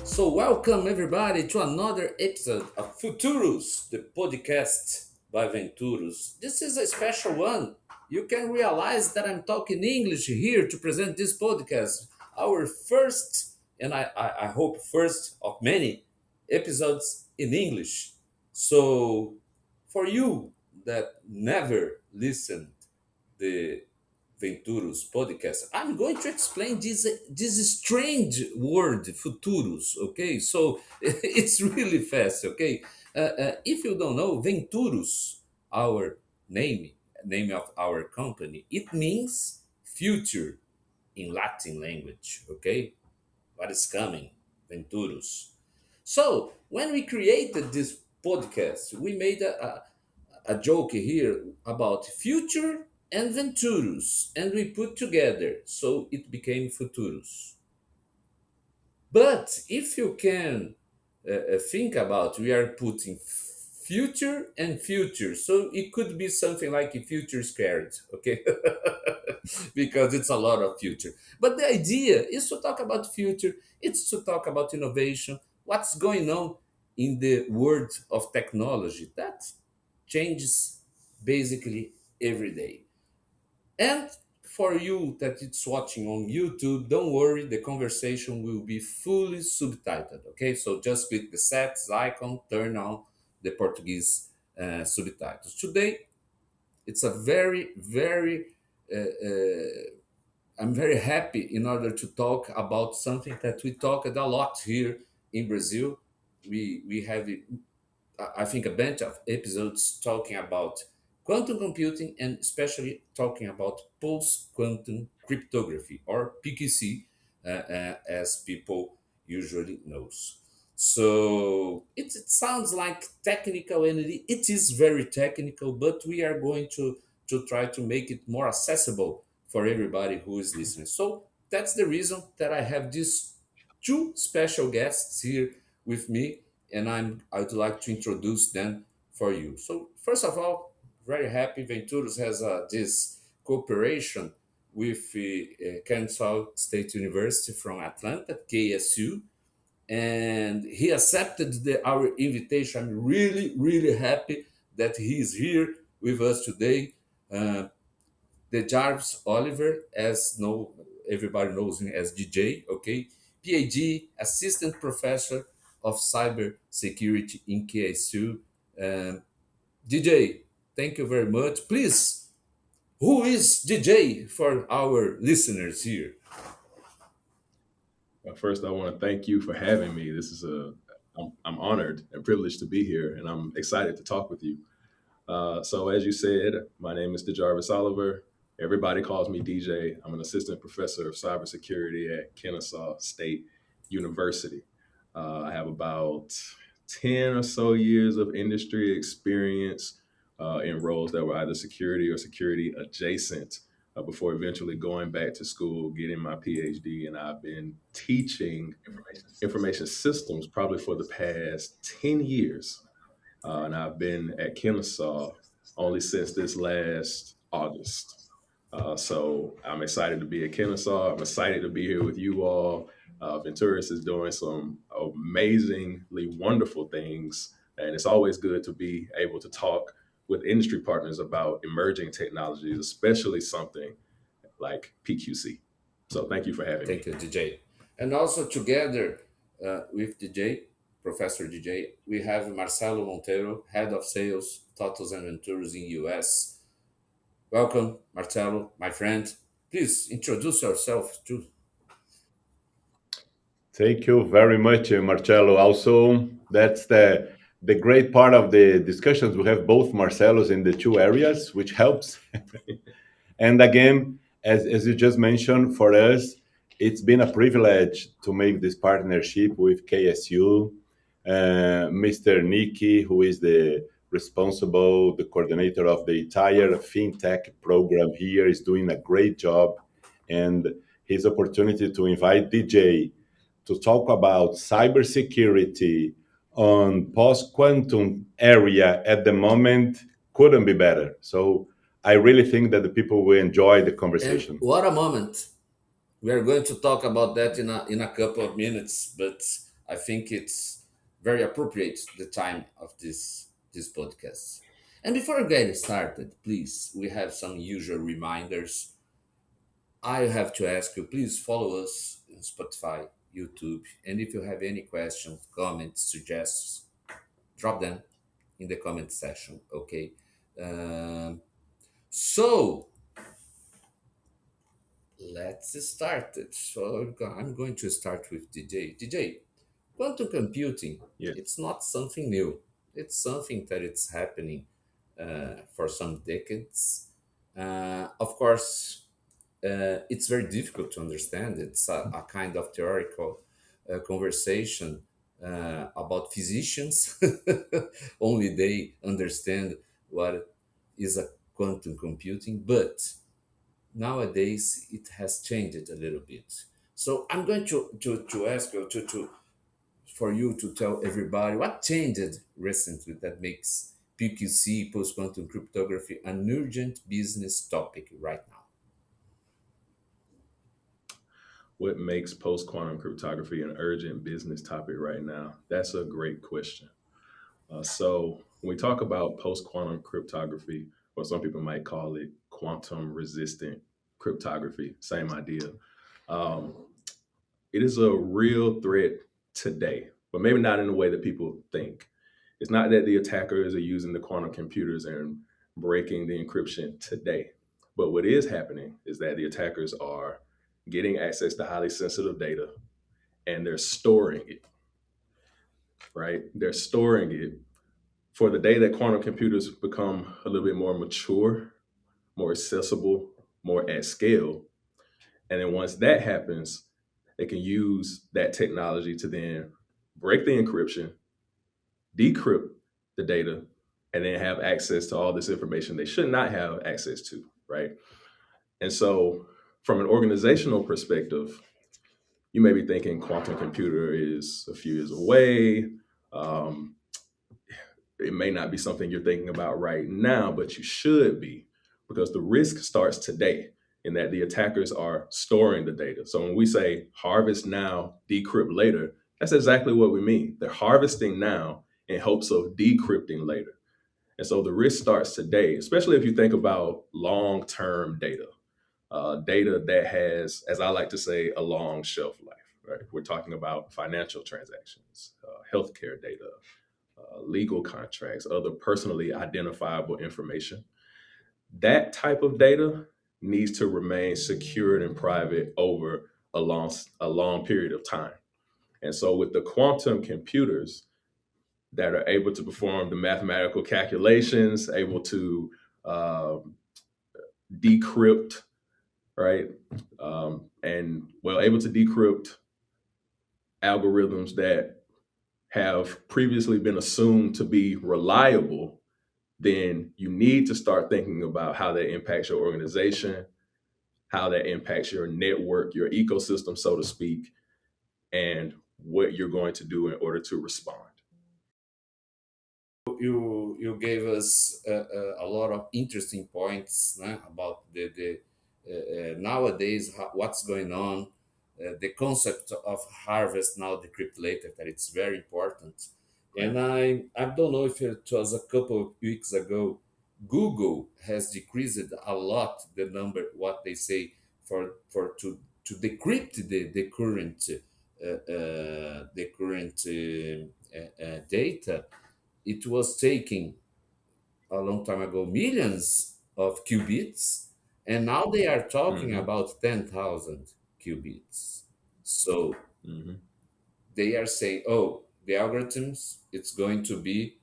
So, welcome everybody to another episode of Futurus, the podcast by Venturus. This is a special one. You can realize that I'm talking English here to present this podcast. Our first, and I hope first of many episodes in English. So, for you that never listened the Venturus podcast, I'm going to explain this strange word, Futurus. Okay, so it's really fast. Okay, if you don't know Venturus, our name, name of our company, it means future in Latin language. Okay, what is coming, Venturus. So when we created this podcast, we made a joke here about future and Venturus, and we put together, so it became Futurus. But if you can think about, we are putting future and future, so it could be something like a future scared, okay? Because it's a lot of future. But the idea is to talk about future, it's to talk about innovation, what's going on in the world of technology that changes basically every day. And for you that it's watching on YouTube, don't worry, the conversation will be fully subtitled. Okay, so just click the sets icon, turn on the Portuguese subtitles. Today, it's a uh, uh, I'm very happy in order to talk about something that we talked a lot here in Brazil. We have I think a bunch of episodes talking about quantum computing and especially talking about post quantum cryptography or PQC, as people usually knows. So it sounds like technical and it is very technical, but we are going to try to make it more accessible for everybody who is listening. So that's the reason that I have these two special guests here with me, and I'd like to introduce them for you. So first of all, very happy Venturus has this cooperation with Kennesaw State University from Atlanta, KSU, and he accepted our invitation. I'm really happy that he is here with us today. Uh, DeJarvis Oliver, as no everybody knows him as DJ, okay, PhD, assistant professor of cybersecurity in KSU. Um, DJ, thank you very much. Please, who is DJ for our listeners here? First, I want to thank you for having me. I'm honored and privileged to be here, and I'm excited to talk with you. So, as you said, my name is DeJarvis Oliver. Everybody calls me DJ. I'm an assistant professor of cybersecurity at Kennesaw State University. I have about 10 or so years of industry experience in roles that were either security or security adjacent before eventually going back to school, getting my PhD. And I've been teaching information systems probably for the past 10 years. And I've been at Kennesaw only since this last August. So I'm excited to be at Kennesaw. I'm excited to be here with you all. Venturus is doing some amazingly wonderful things, and it's always good to be able to talk with industry partners about emerging technologies, especially something like PQC. So thank you for having me. Thank you, DJ. And also together with DJ, Professor DJ, we have Marcelo Monteiro, Head of Sales, Totvs and Venturus in US. Welcome, Marcelo, my friend. Please introduce yourself too. Thank you very much, Marcelo. Also, that's the great part of the discussions. We have both Marcelos in the two areas, which helps. And again, as you just mentioned, for us, it's been a privilege to make this partnership with KSU. Mr. Nikki, who is the coordinator of the entire fintech program here, is doing a great job. And his opportunity to invite DJ to talk about cybersecurity on post-quantum area at the moment couldn't be better. So I really think that the people will enjoy the And conversation. what a moment. We are going to talk about that in a couple of minutes, but I think it's very appropriate the time of this podcast. And before getting started, please, we have some usual reminders. I have to ask you, please follow us on Spotify, YouTube, and if you have any questions, comments, suggestions, drop them in the comment section. Okay. Um, so let's start it. So I'm going to start with DJ. DJ, quantum computing, Yeah. it's not something new. It's something that it's happening for some decades. Of course, it's very difficult to understand. It's a kind of theoretical conversation about physicians. Only they understand what is a quantum computing, but nowadays it has changed a little bit. So I'm going to ask you for you to tell everybody what changed recently that makes PQC, post quantum cryptography, an urgent business topic right now. What makes post quantum cryptography an urgent business topic right now? That's a great question. So, when we talk about post quantum cryptography, or some people might call it quantum resistant cryptography, same idea. Um, it is a real threat today, but maybe not in the way that people think. It's not that the attackers are using the quantum computers and breaking the encryption today. But what is happening is that the attackers are getting access to highly sensitive data and they're storing it, right? They're storing it for the day that quantum computers become a little bit more mature, more accessible, more at scale. And then once that happens, they can use that technology to then break the encryption, decrypt the data, and then have access to all this information they should not have access to, right? And so, from an organizational perspective, you may be thinking quantum computer is a few years away. Um, it may not be something you're thinking about right now, but you should be because the risk starts today in that the attackers are storing the data. So when we say harvest now, decrypt later, that's exactly what we mean. They're harvesting now in hopes of decrypting later. And so the risk starts today, especially if you think about long term data, data that has, as I like to say, a long shelf life. Right? We're talking about financial transactions, healthcare data, legal contracts, other personally identifiable information. That type of data needs to remain secured and private over a long period of time. And so with the quantum computers that are able to perform the mathematical calculations, able to um, decrypt, right, and well, able to decrypt algorithms that have previously been assumed to be reliable, then you need to start thinking about how that impacts your organization, how that impacts your network, your ecosystem, so to speak, and what you're going to do in order to respond. You gave us a lot of interesting points about the nowadays what's going on, the concept of harvest now decrypt later that it's very important. Right. And I don't know if it was a couple of weeks ago, Google has decreased a lot the number what they say for to decrypt the current data. It was taking a long time ago millions of qubits, and now they are talking Mm-hmm. about 10,000 qubits. So Mm-hmm. they are saying, oh, the algorithms, it's going to be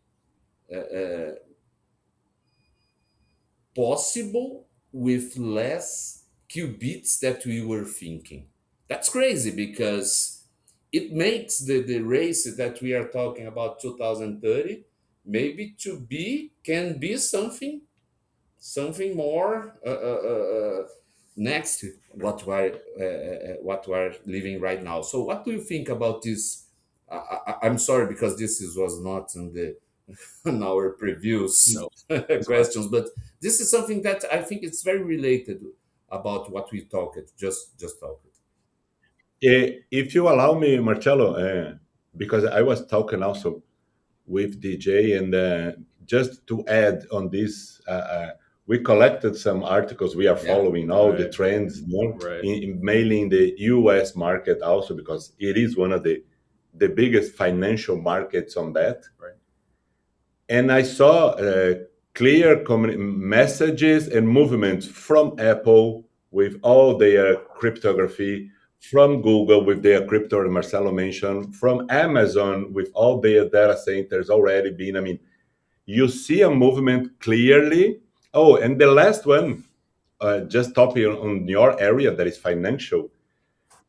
possible with less qubits that we were thinking. That's crazy because it makes the race that we are talking about 2030 maybe to be can be something more next to what we're living right now. So what do you think about this? I'm sorry because was not in the on our previous No, it's fine. questions, but this is something that I think it's very related about what we talked. Just talked. If you allow me, Marcelo, because I was talking also with DJ, and just to add on this, we collected some articles. We are Yeah. following all the Right. trends Right. in mainly in the US market also, because it is one of the biggest financial markets on that. Right. And I saw clear messages and movements from Apple with all their cryptography, from Google with their crypto, Marcelo mentioned, from Amazon with all their data centers already being. I mean, you see a movement clearly. Oh, and the last one, just topping on your area that is financial,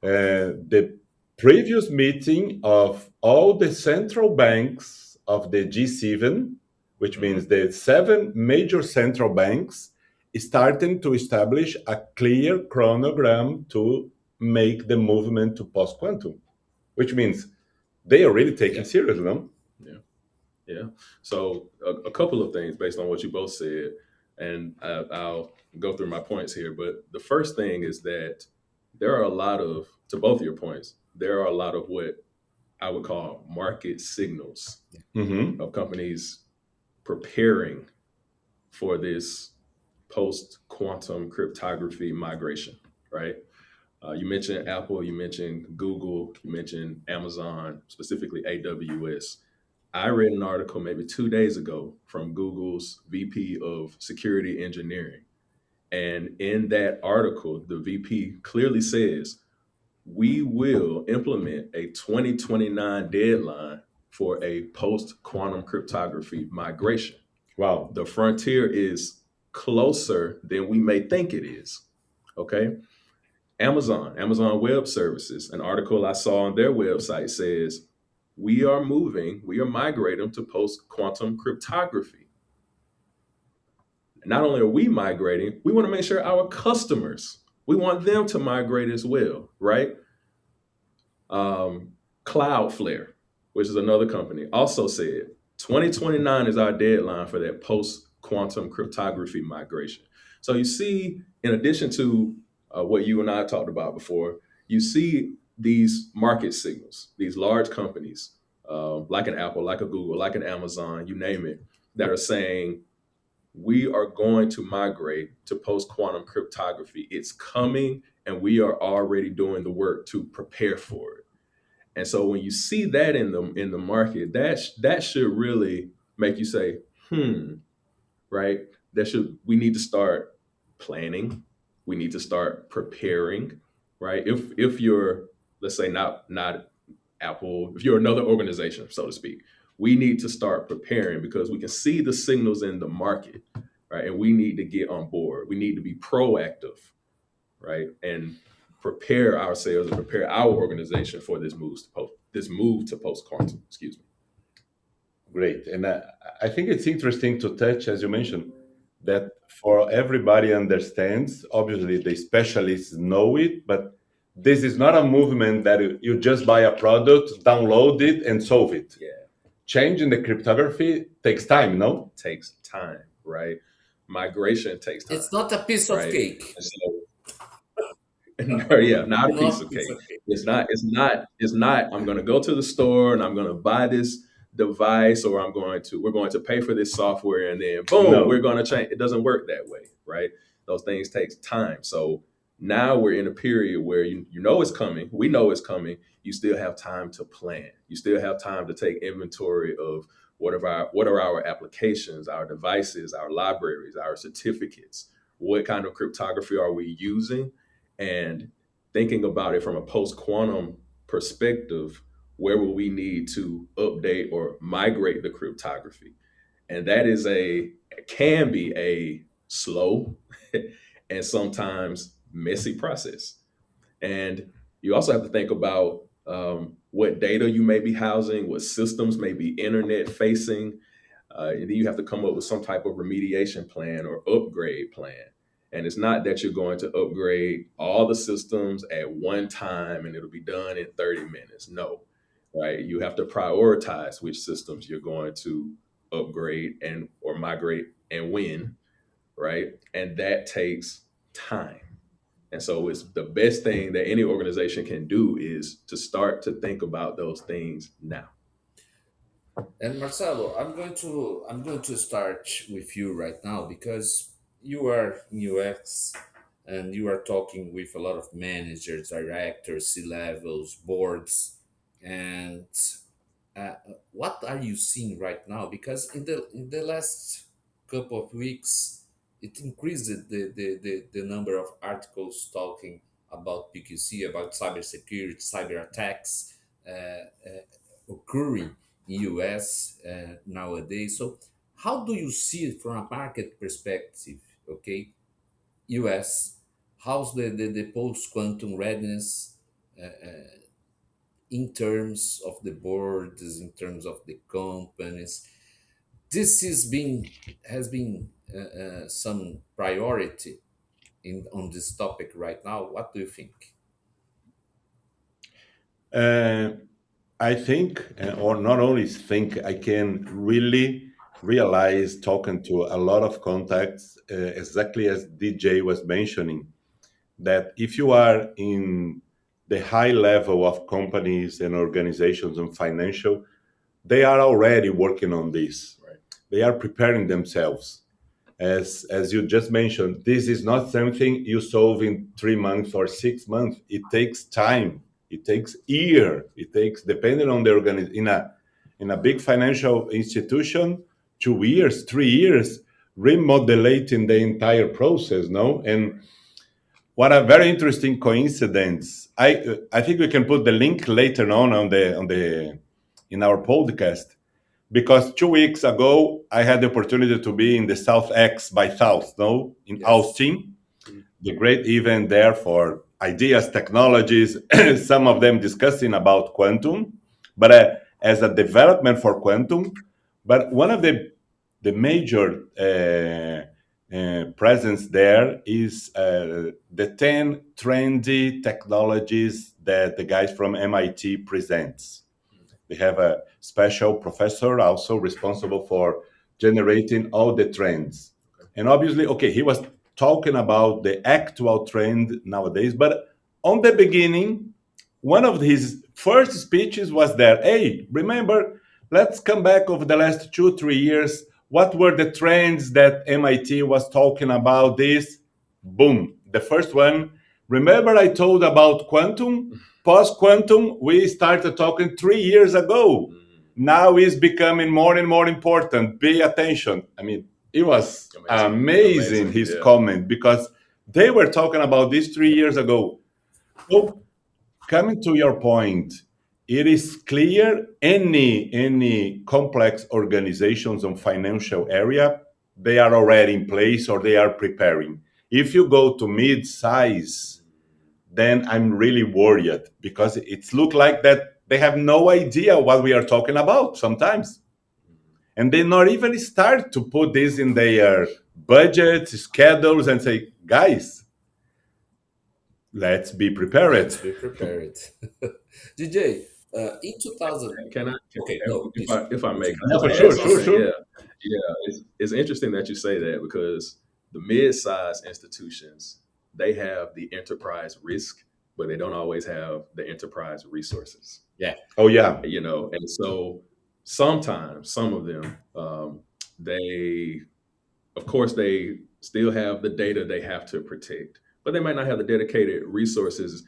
the previous meeting of all the central banks of the G7, which means the seven major central banks, starting to establish a clear chronogram to make the movement to post quantum, which means they are really taking Yeah. serious, no? Yeah. Yeah. So a couple of things based on what you both said, and I'll go through my points here. But the first thing is that there are a lot of, to both of your points, there are a lot of what I would call market signals Mm-hmm. of companies preparing for this post quantum cryptography migration, right? You mentioned Apple, you mentioned Google, you mentioned Amazon, specifically AWS. I read an article maybe 2 days ago from Google's VP of Security Engineering. And in that article, the VP clearly says, we will implement a 2029 deadline for a post quantum cryptography migration. Wow. The frontier is closer than we may think it is. Okay. Amazon Web Services, an article I saw on their website says, we are migrating to post quantum cryptography. Not only are we migrating, we want to make sure our customers, we want them to migrate as well, right? Cloudflare, which is another company, also said 2029 is our deadline for that post quantum cryptography migration. So you see, in addition to what you and I talked about before, you see these market signals, these large companies like an Apple, like a Google, like an Amazon, you name it, that are saying, we are going to migrate to post quantum cryptography. It's coming, and we are already doing the work to prepare for it. And so when you see that in the market, that should really make you say, right? We need to start planning. We need to start preparing, right? If you're, let's say, not Apple, if you're another organization, so to speak, we need to start preparing because we can see the signals in the market, right? And we need to get on board. We need to be proactive, right? And prepare ourselves and prepare our organization for this move to post quantum. Excuse me. Great. And I think it's interesting to touch, as you mentioned, that for everybody understands, obviously the specialists know it, but this is not a movement that you just buy a product, download it, and solve it. Yeah, Changing the cryptography takes time, no? takes time, right? Migration takes time, It's not a piece of right? cake. And so, no, yeah, not a piece Not a of piece cake. of cake. It's not. It's not. It's not. I'm going to go to the store and I'm going to buy this device, or we're going to pay for this software, and then boom, we're No. going to change. It doesn't work that way, right? Those things take time. So now we're in a period where you know it's coming. We know it's coming. You still have time to plan. You still have time to take inventory of what are our applications, our devices, our libraries, our certificates. What kind of cryptography are we using? And thinking about it from a post quantum perspective, where will we need to update or migrate the cryptography? And that can be a slow and sometimes messy process. And you also have to think about what data you may be housing, what systems may be internet facing, and then you have to come up with some type of remediation plan or upgrade plan. And it's not that you're going to upgrade all the systems at one time and it'll be done in 30 minutes. No, right? You have to prioritize which systems you're going to upgrade and or migrate and when, right? And that takes time. And so it's the best thing that any organization can do is to start to think about those things now. And Marcelo, I'm going to start with you right now because you are in UX and you are talking with a lot of managers, directors, C levels, boards, and uh, what are you seeing right now? Because in the last couple of weeks, it increased the number of articles talking about PQC, about cybersecurity, cyber attacks occurring in US nowadays. So how do you see it from a market perspective? Okay, US, how's the post quantum readiness in terms of the boards, in terms of the companies? This has been some priority in on this topic right now. What do you think? Uh, I think, or not only think, I can really realize talking to a lot of contacts, exactly as DJ was mentioning, that if you are in the high level of companies and organizations and financial, they are already working on this. Right. They are preparing themselves. As you just mentioned, this is not something you solve in 3 months or 6 months. It takes time. It takes year. It takes, depending on the in a big financial institution, 2 years, 3 years, remodeling the entire process. No, and what a very interesting coincidence. I think we can put the link later on the in our podcast, because 2 weeks ago I had the opportunity to be in the South X by South, no, in Yes. Austin, the great event there for ideas, technologies, some of them discussing about quantum, but as a development for quantum. But one of the major presence there is the 10 trendy technologies that the guys from MIT presents. They have a special professor also responsible for generating all the trends. And obviously, okay, he was talking about the actual trend nowadays, but on the beginning, one of his first speeches was there. Hey, remember, let's come back over the last 2, 3 years. What were the trends that MIT was talking about? This, boom, the first one. Remember, I told about quantum? Post quantum, we started talking 3 years ago. Now it's becoming more and more important. Pay attention. I mean, it was amazing his Yeah. comment, because they were talking about this 3 years ago. So, coming to your point, it is clear any complex organizations on financial area, they are already in place or they are preparing. If you go to mid-size, then I'm really worried, because it's look like that they have no idea what we are talking about sometimes. And they not even start to put this in their budgets, schedules, and say, guys, let's be Let's prepared. be prepared. DJ, in 2000, Can I, okay, no, please if I may, can I Yeah, just for add sure, sure, something? sure. Yeah, yeah. It's interesting that you say that, because the mid-sized institutions, they have the enterprise risk, but they don't always have the enterprise resources. yeah, Oh yeah. And so sometimes some of them, they, of course, they still have the data they have to protect, but they might not have the dedicated resources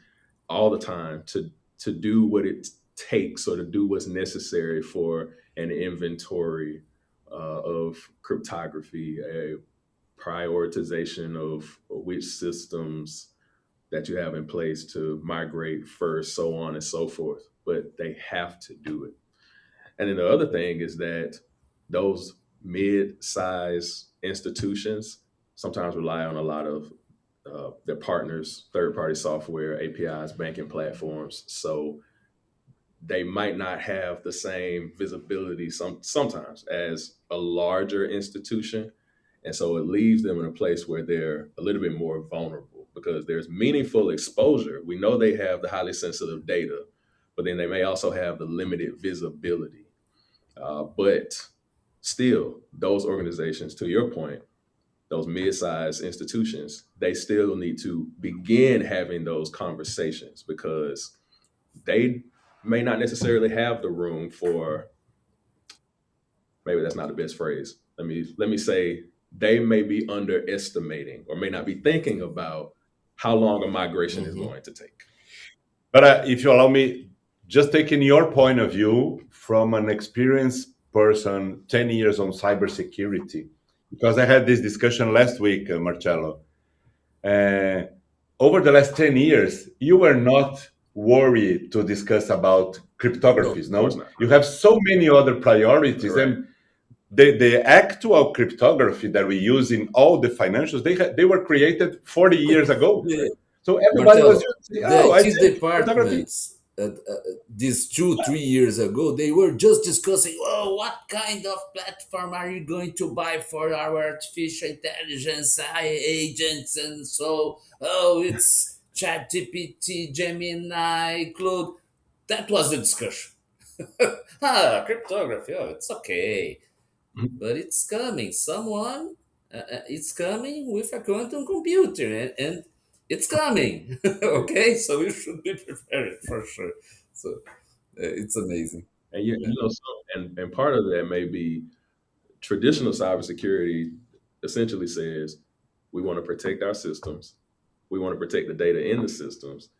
all the time to do what it takes, or to do what's necessary for an inventory of cryptography, a prioritization of which systems that you have in place to migrate first, so on and so forth. But they have to do it. And then the other thing is that those mid-size institutions sometimes rely on a lot of their partners, third-party software, APIs, banking platforms. So they might not have the same visibility sometimes as a larger institution. And so it leaves them in a place where they're a little bit more vulnerable, because there's meaningful exposure. We know they have the highly sensitive data, but then they may also have the limited visibility. But still, those organizations, to your point, those mid-sized institutions, they still need to begin having those conversations because they may not necessarily have the room for, maybe that's not the best phrase. Let me say they may be underestimating or may not be thinking about how long a migration is Mhm. going to take. But if you allow me, just taking your point of view from an experienced person, 10 years on cybersecurity, because I had this discussion last week, Marcello. Uh, Over the last 10 years, you were not worried to discuss about No, cryptographies, of course no? not. You have so many other priorities, Right. and the actual cryptography that we use in all the financials, they were created 40 years ago. The, So everybody was Marcelo, using, the oh, I IT take cryptography. departments, these 2, 3 years ago, they were just discussing, oh, what kind of platform are you going to buy for our artificial intelligence agents? And so, oh, it's ChatGPT, Gemini, Claude. That was the discussion. Cryptography, oh, it's okay. But it's coming. Someone, it's coming with a quantum computer, and it's coming. Okay, so you should be prepared for sure. So it's amazing. And you, Yeah. you know, and part of that may be traditional cybersecurity essentially says we want to protect our systems, we want to protect the data in the systems,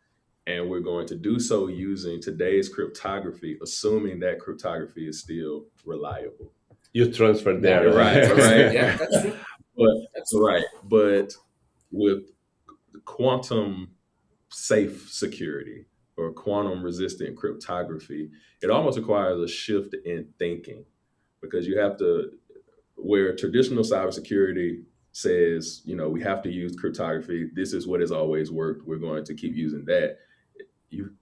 and we're going to do so using today's cryptography, assuming that cryptography is still reliable. You transfer Yeah, there. Right, yeah, right. that's true. But That's true. right, but with quantum safe security or quantum resistant cryptography, it almost requires a shift in thinking because you have to, where traditional cybersecurity says, we have to use cryptography. This is what has always worked. We're going to keep using that.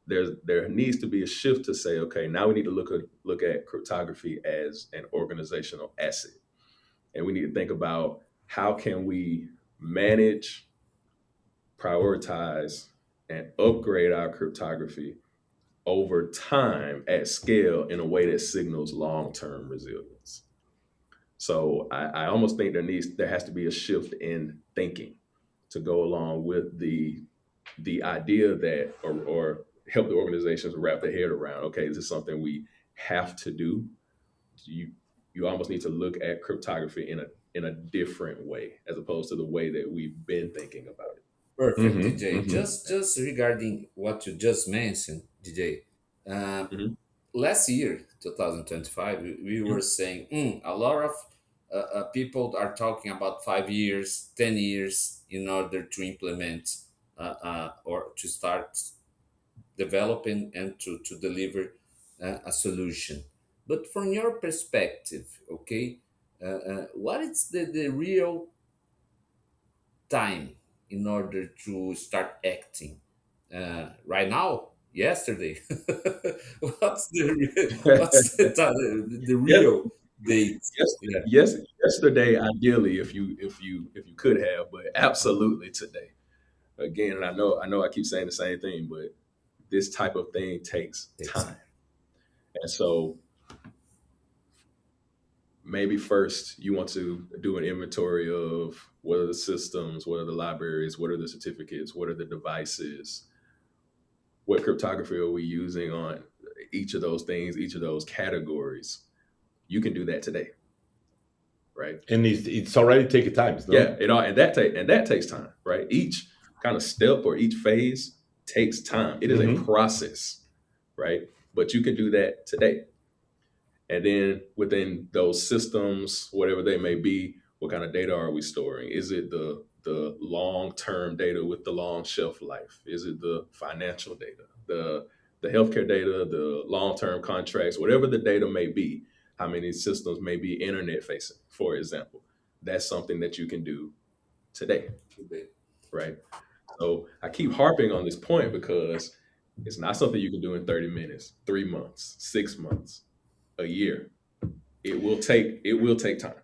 There needs to be a shift to say, okay, now we need to look at cryptography as an organizational asset, and we need to think about how can we manage, prioritize, and upgrade our cryptography over time at scale in a way that signals long-term resilience. So I almost think there has to be a shift in thinking to go along with the idea that, or help the organizations wrap their head around, okay, this is something we have to do. You almost need to look at cryptography in a different way as opposed to the way that we've been thinking about it. Perfect, Hmm. DJ. Hmm. Just regarding what you just mentioned, DJ. Uh, Hmm. Last year, 2025, we were saying a lot of people are talking about 5 years, 10 years in order to implement or to start developing and to deliver a solution. But from your perspective, okay, what is the real time in order to start acting? Right now, yesterday. What's the Yes, real date? yes, Yeah, yes. Yesterday, ideally, if you could have, but absolutely today. Again, and I know I keep saying the same thing, but this type of thing takes takes time. time. And so maybe first you want to do an inventory of what are the systems, what are the libraries, what are the certificates, what are the devices, what cryptography are we using on each of those things, each of those categories. You can do that today, right? And it's already taken times, Yeah, no? it all and that takes time, right? Each kind of step or each phase takes time. It is a Hmm. process, right? But you can do that today. And then within those systems, whatever they may be, what kind of data are we storing? Is it the long term data with the long shelf life? Is it the financial data, the healthcare data, the long term contracts, whatever the data may be? How many systems may be internet facing, for example? That's something that you can do today, Today. right? So I keep harping on this point because it's not something you can do in 30 minutes, 3 months, 6 months, a year. It will take time.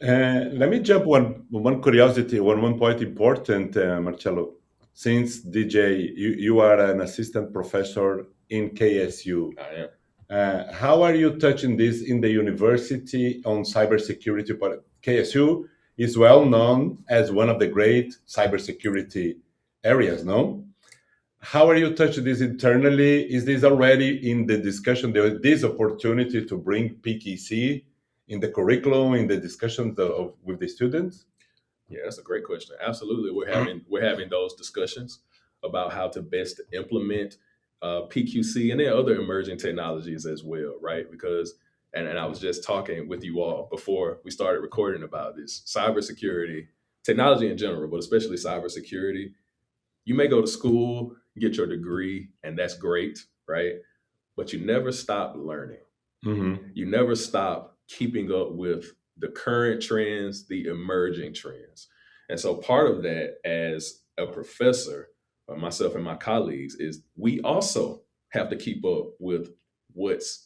Let me jump one curiosity, one point important, Marcello. Since DJ, you are an assistant professor in KSU. I am. How are you touching this in the university on cybersecurity? But KSU is well known as one of the great cybersecurity areas, no? How are you touching this internally? Is this already in the discussion? There is this opportunity to bring PKC in the curriculum, in the discussions with the students? Yeah, that's a great question. Absolutely, we're having those discussions about how to best implement PQC and then other emerging technologies as well, right? Because and I was just talking with you all before we started recording about this cybersecurity, technology in general, but especially cybersecurity. You may go to school, get your degree, and that's great, right? But you never stop learning. Mm-hmm. You never stop keeping up with the current trends, the emerging trends. And so part of that as a professor, myself and my colleagues, is we also have to keep up with what's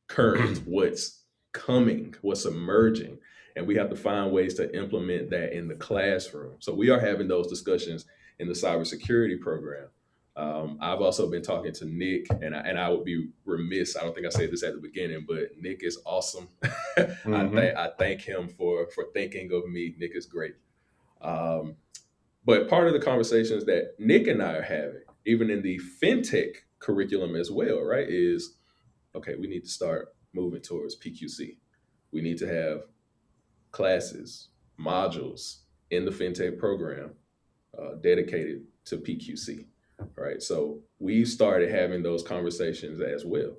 current, what's coming, what's emerging. And we have to find ways to implement that in the classroom. So we are having those discussions in the cybersecurity program. I've also been talking to Nick, and I would be remiss. I don't think I said this at the beginning, but Nick is awesome. Mm-hmm. I thank him for thinking of me. Nick is great. Um, but part of the conversations that Nick and I are having, even in the fintech curriculum as well, right, is okay. We need to start moving towards PQC. We need to have classes, modules in the fintech program dedicated to PQC, right? So we started having those conversations as well,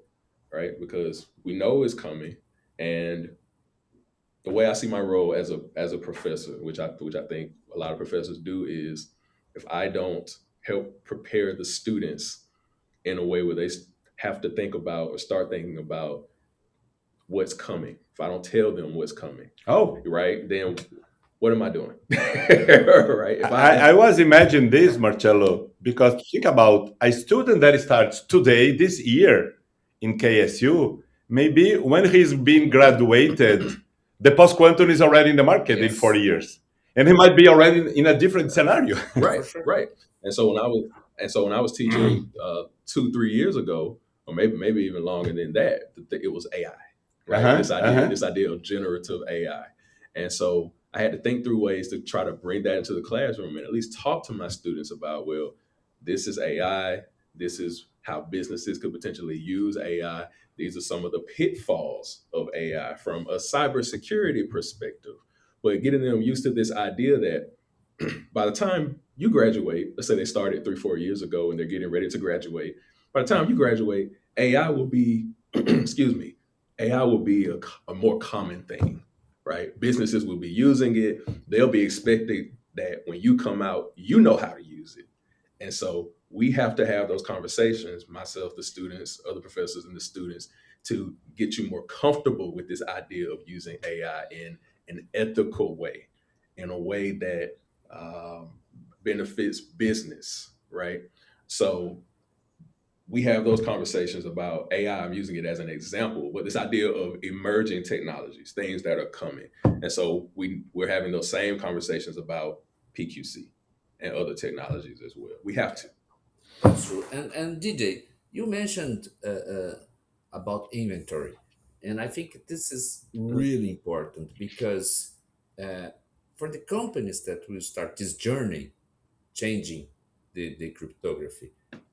right? Because we know it's coming, and the way I see my role as a professor, which I think a lot of professors do, is if I don't help prepare the students in a way where they have to think about or start thinking about what's coming, if I don't tell them what's coming, Oh, right, then what am I doing? Right? I was imagining this, Marcelo, because think about a student that starts today, this year in KSU, maybe when he's been graduated, the post quantum is already in the market in Yes, 4 years. And he might be already in a different scenario. Right, for sure. right. And so when I was teaching 2 3 years ago, or maybe even longer than that, it was AI, right? Uh-huh, uh-huh. This idea of generative AI, and so I had to think through ways to try to bring that into the classroom and at least talk to my students about, well, this is AI. This is how businesses could potentially use AI. These are some of the pitfalls of AI from a cybersecurity perspective. But getting them used to this idea that by the time you graduate, let's say they started 3 4 years ago and they're getting ready to graduate. By the time you graduate, AI will be, excuse me, AI will be a more common thing, right? Businesses will be using it. They'll be expecting that when you come out, you know how to use it. And so we have to have those conversations, myself, the students, other professors, and the students, to get you more comfortable with this idea of using AI in an ethical way, in a way that um, benefits business, right? So we have those conversations about AI. I'm using it as an example, but this idea of emerging technologies, things that are coming, and so we're having those same conversations about PQC and other technologies as well. We have to. That's true. And DJ, you mentioned about inventory, and I think this is really important because uh, for the companies that will start this journey changing the cryptography,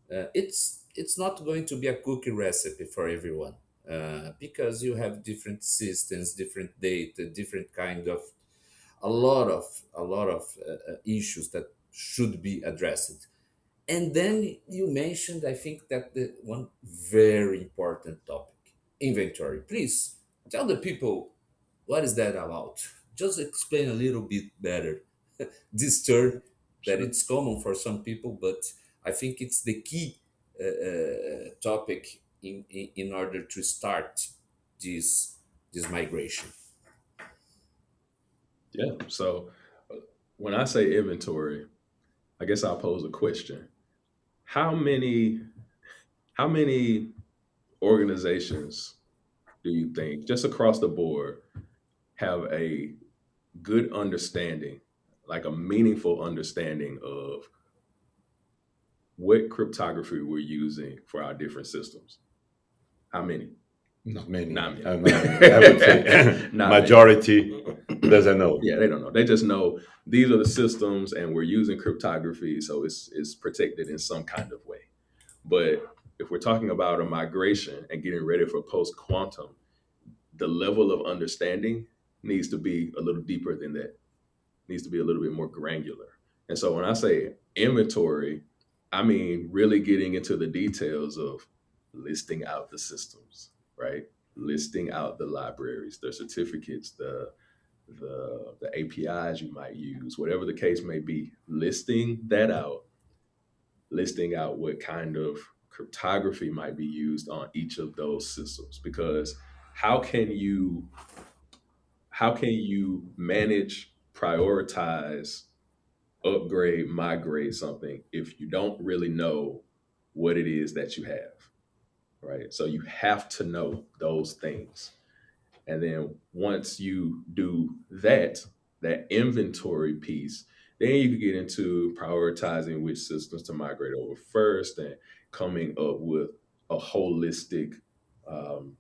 it's not going to be a cookie recipe for everyone because you have different systems, different data, different kind of a lot of issues that should be addressed. And then you mentioned, I think that the one very important topic, inventory. Please tell the people what is that about. Just explain a little bit better this term that Sure. it's common for some people, but I think it's the key topic in order to start this migration. Yeah. So when I say inventory, I guess I'll pose a question. How many how many organizations do you think just across the board have a good understanding, like a meaningful understanding of what cryptography we're using for our different systems? How many? Not many. Not many. I would say Not majority many. doesn't know. Yeah, they don't know. They just know these are the systems, and we're using cryptography, so it's protected in some kind of way. But if we're talking about a migration and getting ready for post quantum, the level of understanding needs to be a little deeper than that. Needs to be a little bit more granular. And so when I say inventory, I mean really getting into the details of listing out the systems, right? Listing out the libraries, the certificates, the APIs you might use, whatever the case may be, listing that out, listing out what kind of cryptography might be used on each of those systems. Because how can you how can you manage, prioritize, upgrade, migrate something if you don't really know what it is that you have, right? So you have to know those things. And then once you do that inventory piece, then you can get into prioritizing which systems to migrate over first and coming up with a holistic um,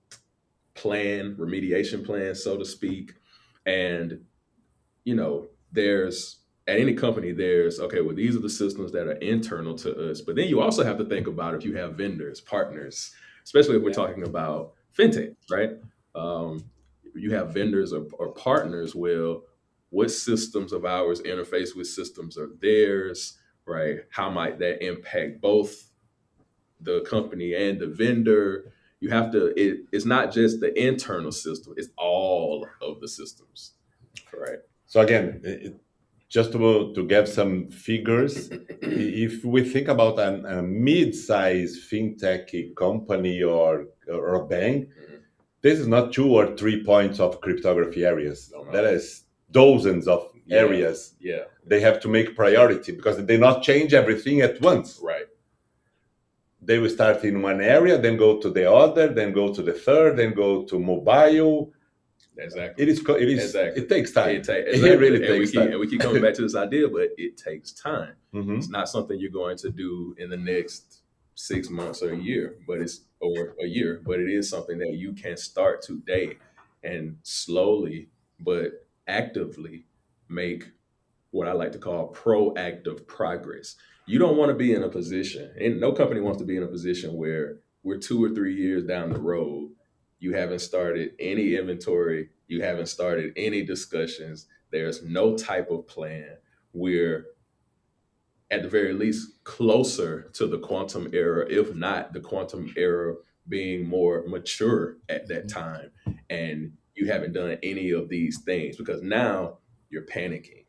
plan, remediation plan, so to speak. And there's at any company, there's okay, well, these are the systems that are internal to us. But then you also have to think about if you have vendors, partners, especially if we're Yeah. talking about fintech, right? Um, you have vendors or partners. Well, what systems of ours interface with systems of theirs, right? How might that impact both the company and the vendor? You have to, it's not just the internal system, it's all of the systems, right? So again, just to get some figures, if we think about a mid-sized fintech company or a bank, Mhm. this is not 2 or 3 points of cryptography areas. No, no. That is dozens of Yeah. areas Yeah, they have to make priority because they not change everything at once. right. They will start in one area, then go to the other, then go to the third, then go to mobile. Exactly. Exactly. It takes time. Exactly. It really and takes time. we keep coming back to this idea, but it takes time. Mhm. It's not something you're going to do in the next 6 months or a year, or a year, but it is something that you can start today and slowly but actively make what I like to call proactive progress. You don't want to be in a position, and no company wants to be in a position where we're 2 or 3 years down the road. You haven't started any inventory, you haven't started any discussions, there's no type of plan. We're at the very least closer to the quantum era, if not the quantum era being more mature at that time. And you haven't done any of these things because now you're panicking,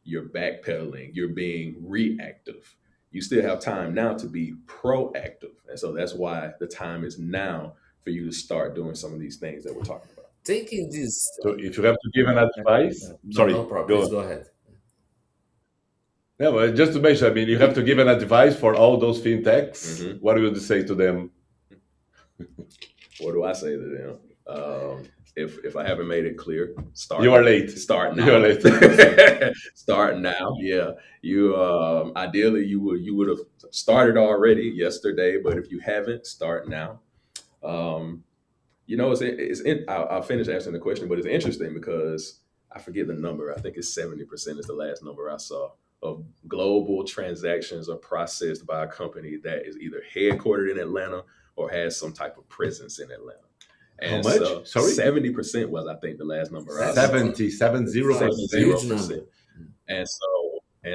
you're backpedaling, you're being reactive. You still have time now to be proactive. And so that's why the time is now for you to start doing some of these things that we're talking about. Taking this, So if you have to give an advice, no, sorry, no problem. go Please on. go ahead. Yeah, well, just to mention, I mean, you have to give an advice for all those fintechs. Mhm. What would you say to them? What do I say to them? If I haven't made it clear, start. You are late. Start now. You are late. Start now. Yeah, you. Ideally, you would have started already yesterday, but if you haven't, start now. I'll finish answering the question, but it's interesting because I forget the number. I think it's 70% is the last number I saw of global transactions are processed by a company that is either headquartered in Atlanta or has some type of presence in Atlanta. How And much? so Sorry? 70% was, I think, the last number I saw. 70, 70%. Huge number. And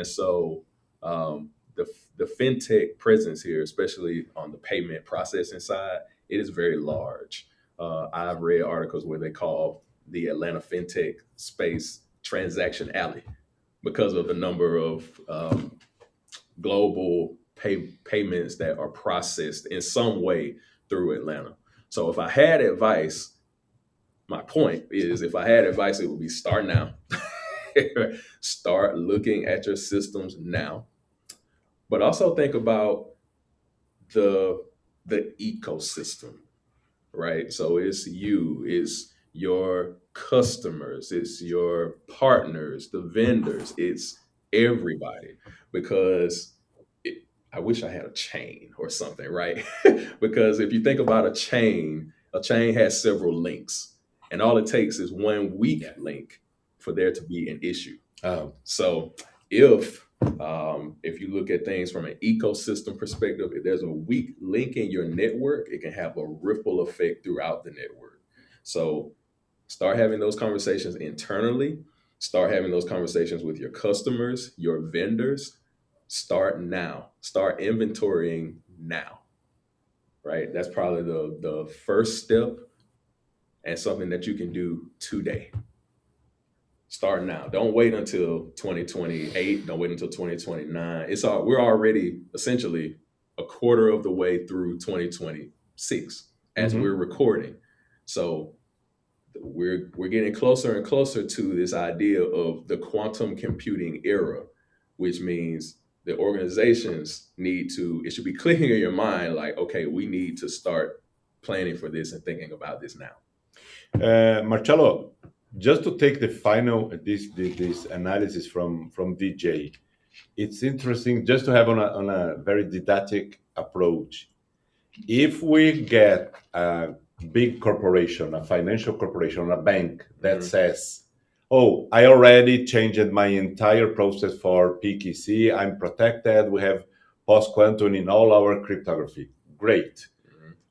so the fintech presence here, especially on the payment processing side, it is very large. I've read articles where they call the Atlanta fintech space transaction alley because of the number of global payments that are processed in some way through Atlanta. So if I had advice, my point is if I had advice, it would be start now. Start looking at your systems now. But also think about the ecosystem, right? So it's you, it's your customers, it's your partners, the vendors, it's everybody. Because I wish I had a chain or something, right? Because if you think about a chain, A chain has several links, and all it takes is one weak Yeah. link for there to be an issue. Oh, So if you look at things from an ecosystem perspective, if there's a weak link in your network, it can have a ripple effect throughout the network. So start having those conversations internally. Start having those conversations with your customers, your vendors. Start now. Start inventorying now. Right? That's probably the first step and something that you can do today. Start now. Don't wait until 2028. Don't wait until 2029. We're already essentially a quarter of the way through 2026 as mhm. we're recording. So we're getting closer and closer to this idea of the quantum computing era, which means the organizations it should be clicking in your mind like, okay, we need to start planning for this and thinking about this now. Marcelo, just to take the final this analysis from DJ, it's interesting just to have on a very didactic approach. If we get a big corporation, a financial corporation, a bank that says, "Oh, I already changed my entire process for PKC. I'm protected. We have post quantum in all our cryptography." Great.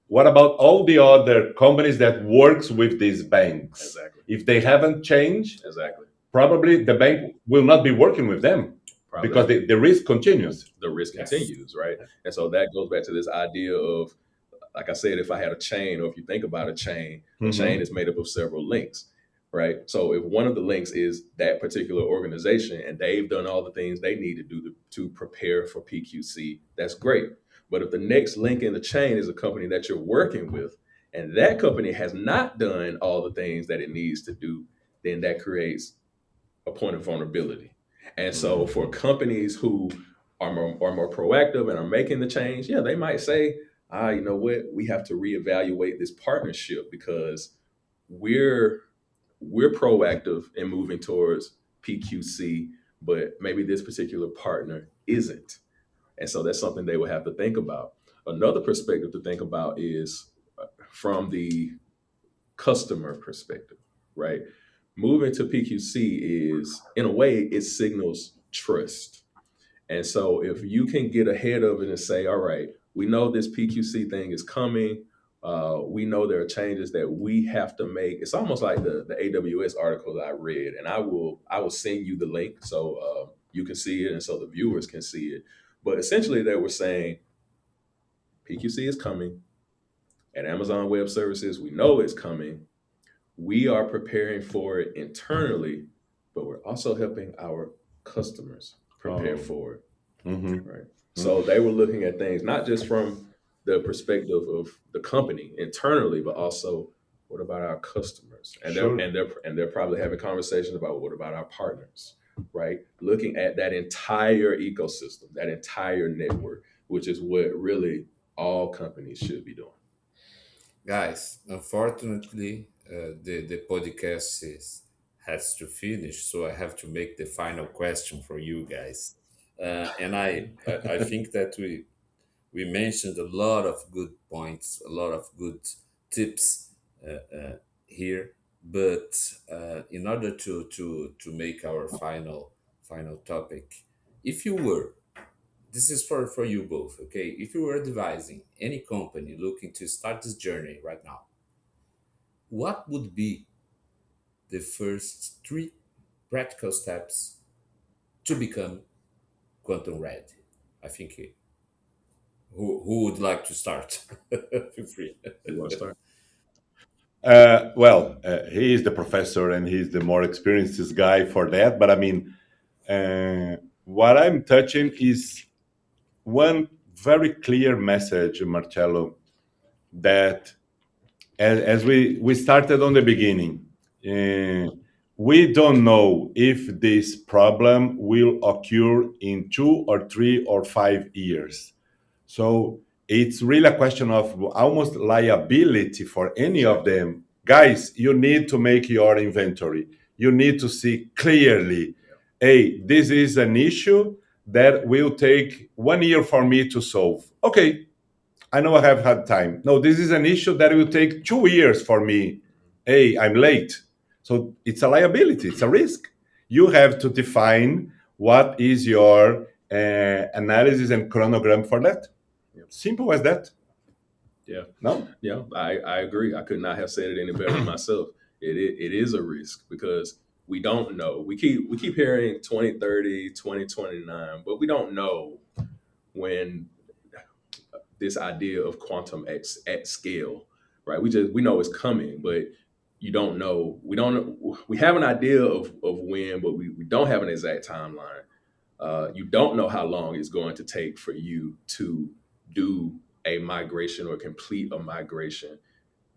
What about all the other companies that works with these banks? Exactly. If they haven't changed, Exactly. probably the bank will not be working with them Probably. because the risk continues. The risk Yes. continues, right? And so that goes back to this idea of, like I said, if I had a chain, or if you think about a chain is made up of several links, right? So if one of the links is that particular organization and they've done all the things they need to do to prepare for PQC, that's great. But if the next link in the chain is a company that you're working with, and that company has not done all the things that it needs to do, then that creates a point of vulnerability. And so for companies who are more proactive and are making the change, yeah, they might say, you know what, we have to reevaluate this partnership because we're proactive in moving towards PQC, but maybe this particular partner isn't. And so that's something they will have to think about. Another perspective to think about is from the customer perspective, right? Moving to PQC is, in a way, it signals trust. And so if you can get ahead of it and say, all right, we know this PQC thing is coming. We know there are changes that we have to make. It's almost like the AWS article that I read, and I will send you the link so you can see it and so the viewers can see it. But essentially, they were saying PQC is coming. At Amazon Web Services, we know it's coming. We are preparing for it internally, but we're also helping our customers prepare for it. Mhm. Right. So they were looking at things not just from the perspective of the company internally, but also what about our customers? And Sure. they're probably having conversations about what about our partners, right? Looking at that entire ecosystem, that entire network, which is what really all companies should be doing. Guys, unfortunately, the podcast has to finish, so I have to make the final question for you guys. And I think that we mentioned a lot of good points, a lot of good tips here. But in order to make our final topic, if you were, this is for you both, okay? If you were advising any company looking to start this journey right now, what would be the first three practical steps to become quantum ready? I think who would like to start? Feel free. You want to start? He is the professor and he's the more experienced guy for that. But I mean, what I'm touching is one very clear message, Marcello, that as we started on the beginning, uh, we don't know if this problem will occur in 2 or 3 or 5 years. So it's really a question of almost liability for any of them. Guys, you need to make your inventory. You need to see clearly, hey, this is an issue that will take 1 year for me to solve. Okay, I know I have had time. No, this is an issue that will take 2 years for me. Hey, I'm late. So it's a liability, it's a risk. You have to define what is your analysis and chronogram for that. Yeah. Simple as that. Yeah. No? Yeah, I agree. I could not have said it any better myself. It is a risk because we don't know. We keep hearing 2030, 2029, but we don't know when this idea of quantum at scale, right? We know it's coming, but you don't know. We don't know. We have an idea of when, but we don't have an exact timeline. You don't know how long it's going to take for you to do a migration or complete a migration.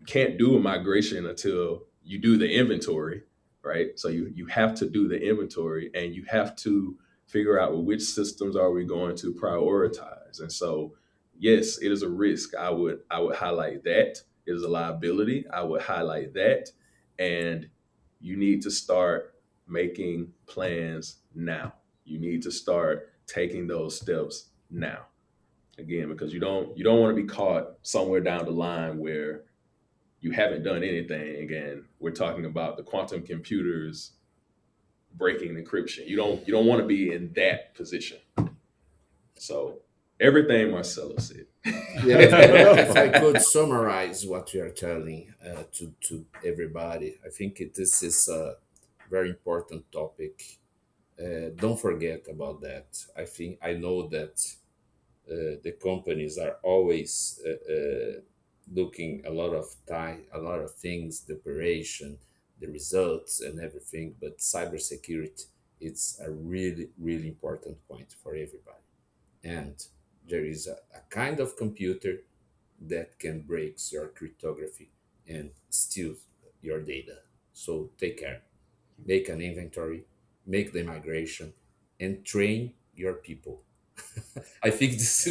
You can't do a migration until you do the inventory, right? So you have to do the inventory and you have to figure out, well, which systems are we going to prioritize. And so yes, it is a risk. I would highlight that. It is a liability. I would highlight that. And you need to start making plans now. You need to start taking those steps now. Again, because you don't want to be caught somewhere down the line where you haven't done anything and we're talking about the quantum computers breaking encryption. You don't want to be in that position. So everything Marcelo said. Yeah, if I could summarize what you are telling to everybody, I think this is a very important topic. Don't forget about that. I think I know that the companies are always looking a lot of time, a lot of things, the operation, the results, and everything. But cybersecurity, it's a really, really important point for everybody. And there is a kind of computer that can break your cryptography and steal your data. So take care, make an inventory, make the migration, and train your people. I think this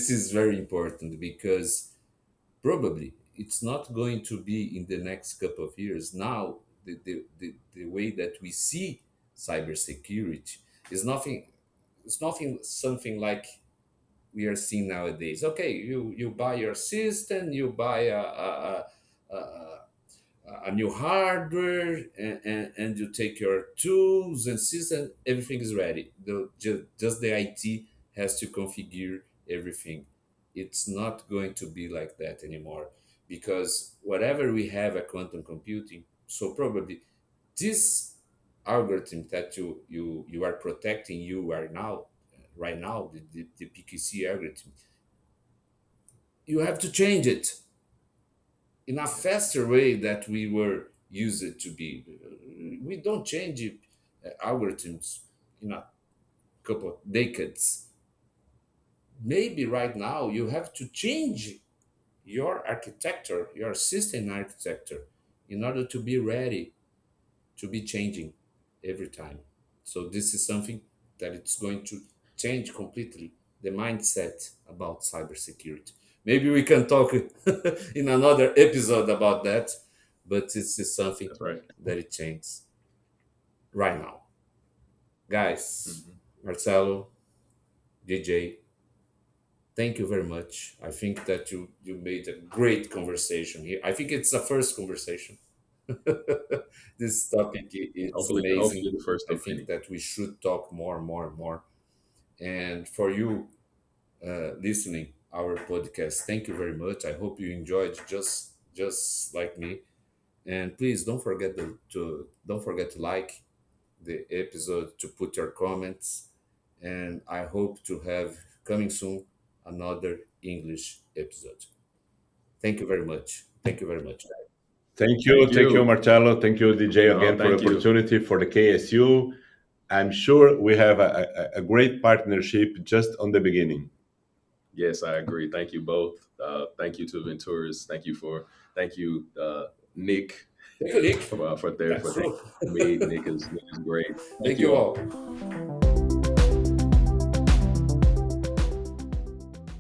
is very important because probably it's not going to be in the next couple of years. Now, the way that we see cybersecurity is nothing. It's nothing something like we are seeing nowadays. Okay, you buy your system, you buy a new hardware, and you take your tools and system. Everything is ready. Just the IT has to configure everything. It's not going to be like that anymore because whatever we have at quantum computing, so probably this algorithm that you are protecting you are now right now the PQC algorithm, you have to change it in a faster way that we were used it to be. We don't change algorithms in a couple of decades. Maybe right now you have to change your architecture, your system architecture, in order to be ready to be changing every time. So this is something that it's going to change completely the mindset about cybersecurity. Maybe we can talk in another episode about that, but this is something That's right. that it changes right now. Guys, Mhm. Marcelo, DJ, thank you very much. I think that you made a great conversation here. I think it's the first conversation. This topic it's Hopefully amazing. the first I of think many. that we should talk more and more and more. And for you listening our podcast, thank you very much. I hope you enjoyed just like me. And please don't forget to like the episode, to put your comments. And I hope to have coming soon another English episode. Thank you very much. Thank you very much. Thank Thank you, you. Marcelo. Thank you, DJ, No, again for the thank you. opportunity for the KSU. I'm sure we have a great partnership just on the beginning. Yes, I agree. Thank you both. Thank you to Venturus. Thank you, Nick, Thank you, Nick. for That's thinking true. of me. Nick is great. Thank Thank you you all. all.